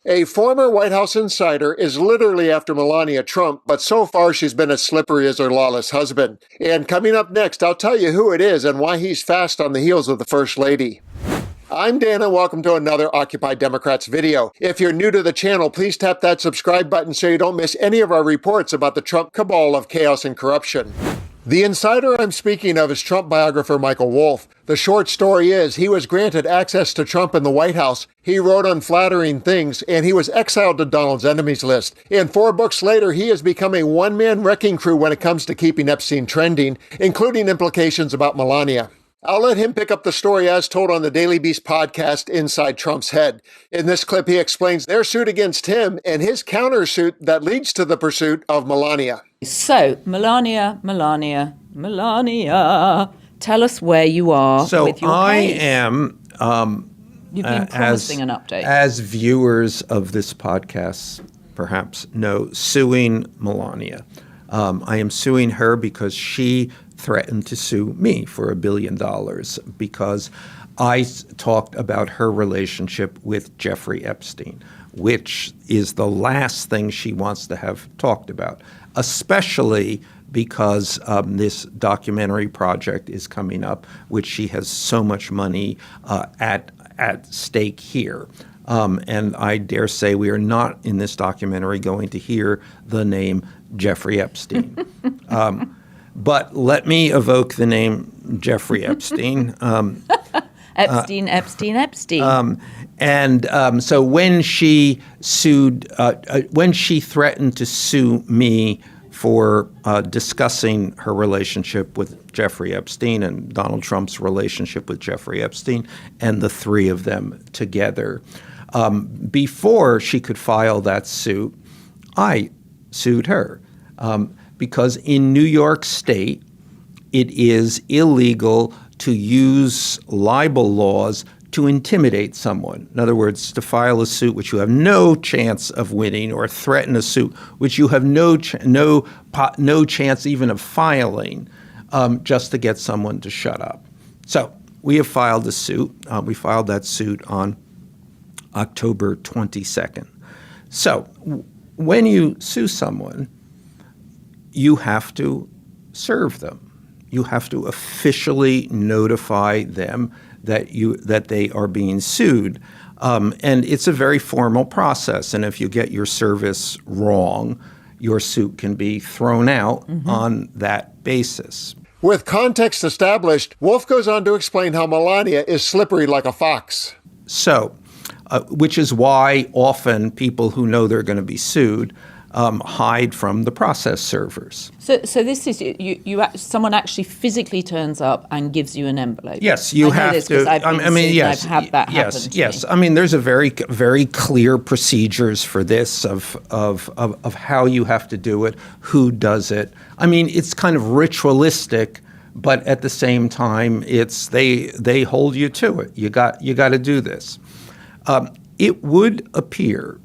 A former White House insider is literally after Melania Trump, but so far she's been as slippery as her lawless husband. And coming up next, I'll tell you who it is and why he's fast on the heels of the First Lady. I'm Dan and welcome to another Occupy Democrats video. If you're new to the channel, please tap that subscribe button so you don't miss any of our reports about the Trump cabal of chaos and corruption. The insider I'm speaking of is Trump biographer Michael Wolff. The short story is he was granted access to Trump in the White House, he wrote unflattering things, and he was exiled to Donald's enemies list. And 4 books later, he has become a one-man wrecking crew when it comes to keeping Epstein trending, including implications about Melania. I'll let him pick up the story as told on the Daily Beast podcast, Inside Trump's Head. In this clip, he explains their suit against him and his countersuit that leads to the pursuit of Melania. So, Melania, tell us where you are with your case. So I am, You've been promising an update. as viewers of this podcast perhaps know, suing Melania. I am suing her because she threatened to sue me for $1 billion because I talked about her relationship with Jeffrey Epstein, which is the last thing she wants to have talked about, especially because this documentary project is coming up, which she has so much money at stake here. And I dare say we are not in this documentary going to hear the name Jeffrey Epstein. But let me evoke the name Jeffrey Epstein. Epstein. So when she when she threatened to sue me for discussing her relationship with Jeffrey Epstein and Donald Trump's relationship with Jeffrey Epstein and the three of them together, before she could file that suit, I sued her. Because in New York State, it is illegal to use libel laws to intimidate someone. In other words, to file a suit which you have no chance of winning, or threaten a suit which you have no chance even of filing, just to get someone to shut up. So we have filed a suit. We filed that suit on October 22nd. So when you sue someone, you have to serve them. You have to officially notify them that they are being sued. And it's a very formal process. And if you get your service wrong, your suit can be thrown out on that basis. With context established, Wolff goes on to explain how Melania is slippery like a fox. So, which is why often people who know they're going to be sued hide from the process servers. So this is someone actually physically turns up and gives you an envelope. Yes, you have to. I've had that happen to me. I mean, there's a very clear procedures for this of how you have to do it, who does it. I mean, it's kind of ritualistic, but at the same time, it's they hold you to it. You got to do this. It would appear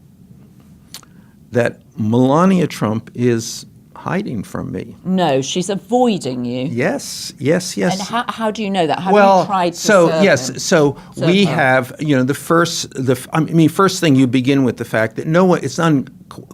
that Melania Trump is hiding from me. No, she's avoiding you. Yes. And how do you know that? Have you tried to serve him? We have, the first thing you begin with the fact that it's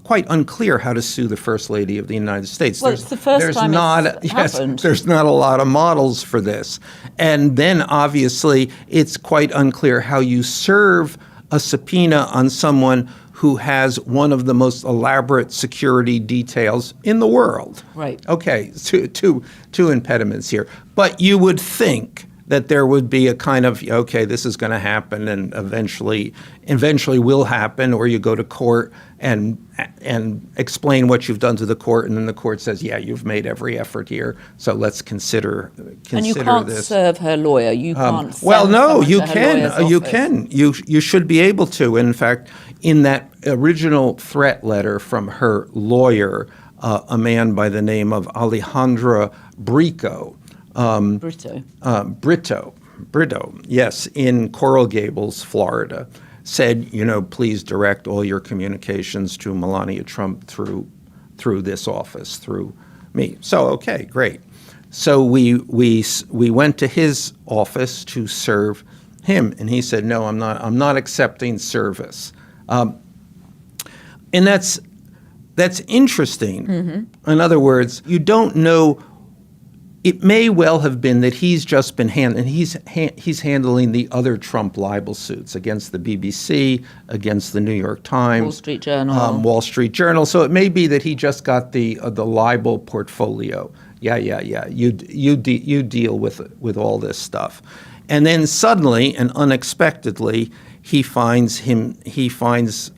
quite unclear how to sue the First Lady of the United States. Well, it's the first time it's happened. There's not a lot of models for this. And then obviously it's quite unclear how you serve a subpoena on someone who has one of the most elaborate security details in the world. Right. Okay, two impediments here. But you would think that there would be a kind of, okay, this is going to happen and eventually will happen, or you go to court and explain what you've done to the court, and then the court says, yeah, you've made every effort here, so let's consider this. And you can't serve her lawyer. You can't send well, no, someone you to her can. lawyer's You office. can. You should be able to. In fact, in that original threat letter from her lawyer, a man by the name of Alejandro Brito, yes, in Coral Gables, Florida, said, please direct all your communications to Melania Trump through this office, through me. So, okay, great. So we went to his office to serve him, and he said, no, I'm not accepting service. And that's interesting. In other words, you don't know. It may well have been that he's just been he's handling the other Trump libel suits against the BBC, against the New York Times, Wall Street Journal. So it may be that he just got the libel portfolio. Yeah. You deal with all this stuff, and then suddenly and unexpectedly, he finds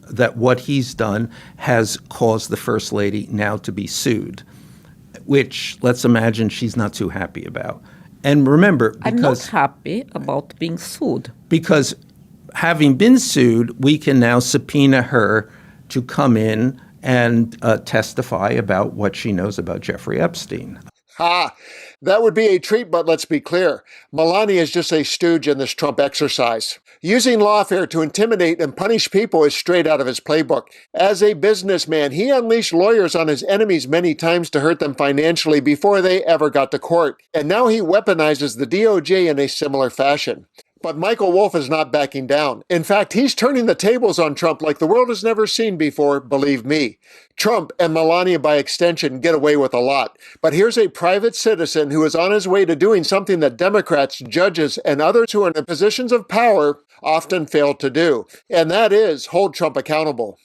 that what he's done has caused the First Lady now to be sued, which let's imagine she's not too happy about. And remember, I'm not happy about being sued. Because having been sued, we can now subpoena her to come in and testify about what she knows about Jeffrey Epstein. That would be a treat, but let's be clear. Melania is just a stooge in this Trump exercise. Using lawfare to intimidate and punish people is straight out of his playbook. As a businessman, he unleashed lawyers on his enemies many times to hurt them financially before they ever got to court. And now he weaponizes the DOJ in a similar fashion. But Michael Wolff is not backing down. In fact, he's turning the tables on Trump like the world has never seen before, believe me. Trump and Melania, by extension, get away with a lot. But here's a private citizen who is on his way to doing something that Democrats, judges, and others who are in positions of power often fail to do. And that is hold Trump accountable.